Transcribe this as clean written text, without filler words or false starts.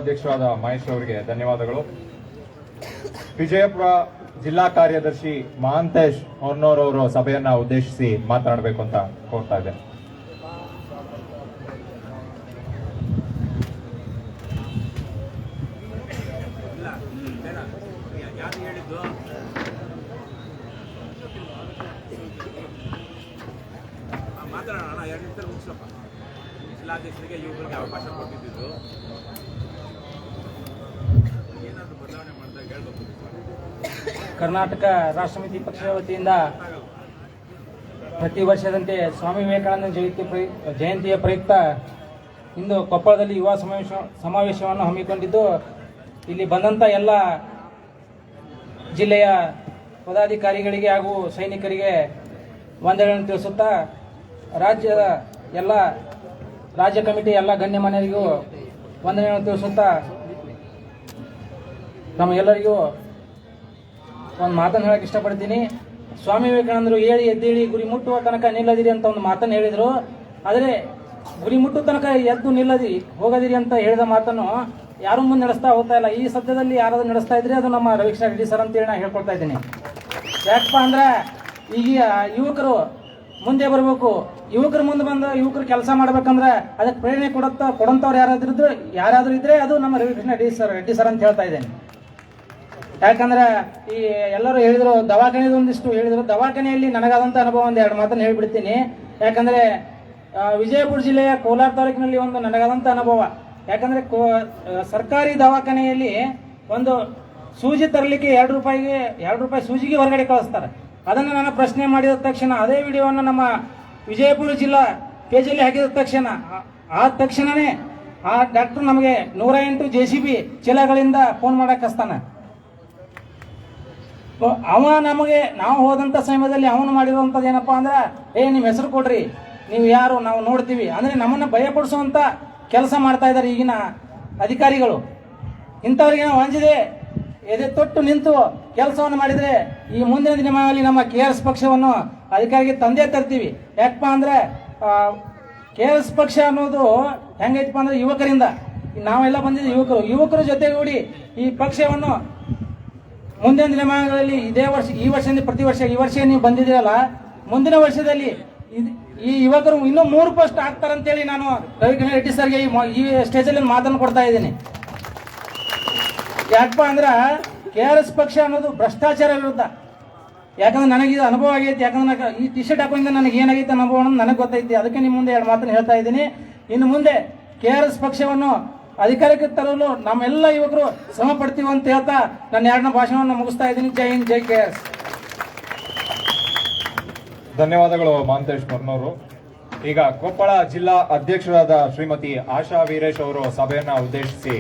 ಅಧ್ಯಕ್ಷರಾದ ಮಹೇಶ್ ಅವರಿಗೆ ಧನ್ಯವಾದಗಳು. ವಿಜಯಪುರ ಜಿಲ್ಲಾ ಕಾರ್ಯದರ್ಶಿ ಮಹಾಂತೇಶ್ ಹೊನ್ನೂರ್ ಅವರು ಸಭೆಯನ್ನ ಉದ್ದೇಶಿಸಿ ಮಾತನಾಡಬೇಕು ಅಂತ ಕೋರ್ತಾ ಇದ್ದೇನೆ. ಮಾತಾಡೋಣ, 2 ನಿಮಿಷ ಮುಗಿಸಪ್ಪ. ಜಿಲ್ಲಾಧ್ಯಕ್ಷರಿಗೆ ಯುವಕರಿಗೆ ಅವಕಾಶ ಕೊಟ್ಟಿದ್ದು ಏನಾದರೂ ಬದಲಾವಣೆ ಮಾಡಿದಾಗ ಹೇಳ್ಬೇಕು. ಕರ್ನಾಟಕ ರಾಷ್ಟ್ರ ಸಮಿತಿ ಪಕ್ಷದ ವತಿಯಿಂದ ಪ್ರತಿ ವರ್ಷದಂತೆ ಸ್ವಾಮಿ ವಿವೇಕಾನಂದ ಜಯಂತಿಯ ಪ್ರಯುಕ್ತ ಇಂದು ಕೊಪ್ಪಳದಲ್ಲಿ ಯುವ ಸಮಾವೇಶವನ್ನು ಹಮ್ಮಿಕೊಂಡಿದ್ದು, ಇಲ್ಲಿ ಬಂದಂಥ ಎಲ್ಲ ಜಿಲ್ಲೆಯ ಪದಾಧಿಕಾರಿಗಳಿಗೆ ಹಾಗೂ ಸೈನಿಕರಿಗೆ ವಂದನೆಗಳನ್ನು ತಿಳಿಸುತ್ತಾ, ರಾಜ್ಯದ ಎಲ್ಲ ರಾಜ್ಯ ಕಮಿಟಿ ಎಲ್ಲ ಗಣ್ಯಮಾನ್ಯರಿಗೂ ವಂದನೆಗಳನ್ನು ತಿಳಿಸುತ್ತಾ, ನಮಗೆಲ್ಲರಿಗೂ ಒಂದು ಮಾತನ್ನು ಹೇಳಕ್ಕೆ ಇಷ್ಟಪಡ್ತೀನಿ. ಸ್ವಾಮಿ ವಿವೇಕಾನಂದರು ಹೇಳಿ ಎದ್ದೇಳಿ ಗುರಿ ಮುಟ್ಟುವ ತನಕ ನಿಲ್ಲದಿರಿ ಅಂತ ಒಂದು ಮಾತನ್ನು ಹೇಳಿದರು. ಆದರೆ ಗುರಿ ಮುಟ್ಟುವ ತನಕ ಎದ್ದು ನಿಲ್ಲದಿರಿ ಹೋಗದಿರಿ ಅಂತ ಹೇಳಿದ ಮಾತನ್ನು ಯಾರು ಮುಂದೆ ನಡೆಸ್ತಾ ಹೋಗ್ತಾ ಇಲ್ಲ. ಈ ಸದ್ಯದಲ್ಲಿ ಯಾರಾದ್ರೂ ನಡೆಸ್ತಾ ಇದ್ರೆ ಅದು ನಮ್ಮ ರವಿಕೃಷ್ಣ ರೆಡ್ಡಿ ಸರ್ ಅಂತೇಳಿ ನಾನು ಹೇಳ್ಕೊಳ್ತಾ ಇದ್ದೀನಿ. ಯಾಕಪ್ಪ ಅಂದ್ರೆ ಈಗ ಯುವಕರು ಮುಂದೆ ಬರಬೇಕು. ಯುವಕರು ಮುಂದೆ ಬಂದು ಯುವಕರು ಕೆಲಸ ಮಾಡ್ಬೇಕಂದ್ರೆ ಅದಕ್ಕೆ ಪ್ರೇರಣೆ ಕೊಡಂತವ್ರು ಯಾರಾದ್ರೂ ಇದ್ರೆ ಅದು ನಮ್ಮ ರವಿಕೃಷ್ಣ ರೆಡ್ಡಿ ಸರ್ ಅಂತ ಹೇಳ್ತಾ ಇದ್ದೇನೆ. ಯಾಕಂದ್ರೆ ಈ ಎಲ್ಲರೂ ಹೇಳಿದ್ರು, ದವಾಖಾನೆದು ಒಂದಿಷ್ಟು ಹೇಳಿದ್ರು. ದವಾಖಾನೆಯಲ್ಲಿ ನನಗಾದಂಥ ಅನುಭವ ಒಂದು 2 ಮಾತನ್ನು ಹೇಳಿಬಿಡ್ತೀನಿ. ಯಾಕಂದ್ರೆ ವಿಜಯಪುರ ಜಿಲ್ಲೆಯ ಕೋಲಾರ ತಾಲೂಕಿನಲ್ಲಿ ಒಂದು ನನಗಾದಂಥ ಅನುಭವ. ಯಾಕಂದ್ರೆ ಸರ್ಕಾರಿ ದವಾಖಾನೆಯಲ್ಲಿ ಒಂದು ಸೂಜಿ ತರಲಿಕ್ಕೆ 2 ರೂಪಾಯಿ ಸೂಜಿಗೆ ಹೊರಗಡೆ ಕಳಿಸ್ತಾರೆ. ಅದನ್ನು ನಾನು ಪ್ರಶ್ನೆ ಮಾಡಿದ ತಕ್ಷಣ ಅದೇ ವಿಡಿಯೋವನ್ನು ನಮ್ಮ ವಿಜಯಪುರ ಜಿಲ್ಲಾ ಪೇಜಲ್ಲಿ ಹಾಕಿದ ತಕ್ಷಣನೇ ಆ ಡಾಕ್ಟರ್ ನಮಗೆ 108 JCB ಚೀಲಗಳಿಂದ ಫೋನ್ ಮಾಡಕ್ಕೆ ಹಚ್ತಾನೆ. ಅವ ನಮಗೆ ನಾವು ಹೋದಂಥ ಸಮಯದಲ್ಲಿ ಅವನು ಮಾಡಿರುವಂಥದ್ದು ಏನಪ್ಪಾ ಅಂದ್ರೆ, ನಿಮ್ಮ ಹೆಸರು ಕೊಡ್ರಿ, ನೀವು ಯಾರು ನಾವು ನೋಡ್ತೀವಿ ಅಂದ್ರೆ ನಮ್ಮನ್ನು ಭಯಪಡಿಸುವಂಥ ಕೆಲಸ ಮಾಡ್ತಾ ಇದ್ದಾರೆ ಈಗಿನ ಅಧಿಕಾರಿಗಳು. ಇಂಥವ್ರಿಗೆ ನಾವು ಅಂಜಿದೆ ಎದೆ ತೊಟ್ಟು ನಿಂತು ಕೆಲಸವನ್ನು ಮಾಡಿದರೆ ಈ ಮುಂದಿನ ದಿನಗಳಲ್ಲಿ ನಮ್ಮ KRS ಪಕ್ಷವನ್ನು ಅಧಿಕಾರಿಗೆ ತಂದೆ ತರ್ತೀವಿ. ಯಾಕಪ್ಪ ಅಂದ್ರೆ KRS ಪಕ್ಷ ಅನ್ನೋದು ಹೆಂಗೈತಪ್ಪ ಅಂದ್ರೆ ಯುವಕರಿಂದ, ನಾವೆಲ್ಲ ಬಂದಿದ್ದು ಯುವಕರ ಜೊತೆಗೂಡಿ ಈ ಪಕ್ಷವನ್ನು ಮುಂದಿನ ದಿನಮಾನಗಳಲ್ಲಿ ಈ ವರ್ಷದಿಂದ ಪ್ರತಿ ವರ್ಷ ಈ ವರ್ಷ ನೀವು ಬಂದಿದ್ದೀರಲ್ಲ, ಮುಂದಿನ ವರ್ಷದಲ್ಲಿ ಈ ಯುವಕರು ಇನ್ನೂ 3 ಪೋಸ್ಟ್ ಆಗ್ತಾರಂತೇಳಿ ನಾನು ರವಿಕೃಷ್ಣ ರೆಡ್ಡಿ ಸರ್ಗೆ ಈ ಸ್ಟೇಜಲ್ಲಿ ಮಾತನ್ನು ಕೊಡ್ತಾ ಇದ್ದೀನಿ. ಯಾಕಪ್ಪ ಅಂದ್ರೆ KRS ಪಕ್ಷ ಅನ್ನೋದು ಭ್ರಷ್ಟಾಚಾರ ವಿರುದ್ಧ. ಯಾಕಂದ್ರೆ ನನಗೆ ಅನುಭವ ಆಗೈತಿ. ಯಾಕಂದ್ರೆ ಈ ಟಿ ಶರ್ಟ್ ಹಾಕೋದ್ರಿಂದ ನನಗೆ ಏನಾಗೈತೆ ಅನುಭವ ಅನ್ನೋದು ನನಗೆ ಗೊತ್ತೈತಿ. ಅದಕ್ಕೆ ನಿಮ್ಮ ಮುಂದೆ 2 ಮಾತನ್ನು ಹೇಳ್ತಾ ಇದ್ದೀನಿ. ಇನ್ನು ಮುಂದೆ KRS ಪಕ್ಷವನ್ನು ಅಧಿಕಾರಕ್ಕೆ ತರಲು ನಮ್ಮೆಲ್ಲ ಯುವಕರು ಶ್ರಮ ಪಡ್ತೀವಿ ಅಂತ ಹೇಳ್ತಾ ನನ್ನ 2ನೇ ಭಾಷಣವನ್ನು ಮುಗಿಸ್ತಾ ಇದ್ದೀನಿ. ಜೈ ಹಿಂದ್, ಜೈ KRS. ಧನ್ಯವಾದಗಳು ಮಹಾಂತೇಶ್ ಹೊನ್ನೂರು. ಈಗ ಕೊಪ್ಪಳ ಜಿಲ್ಲಾ ಅಧ್ಯಕ್ಷರಾದ ಶ್ರೀಮತಿ ಆಶಾ ವೀರೇಶ್ ಅವರು ಸಭೆಯನ್ನ ಉದ್ದೇಶಿಸಿ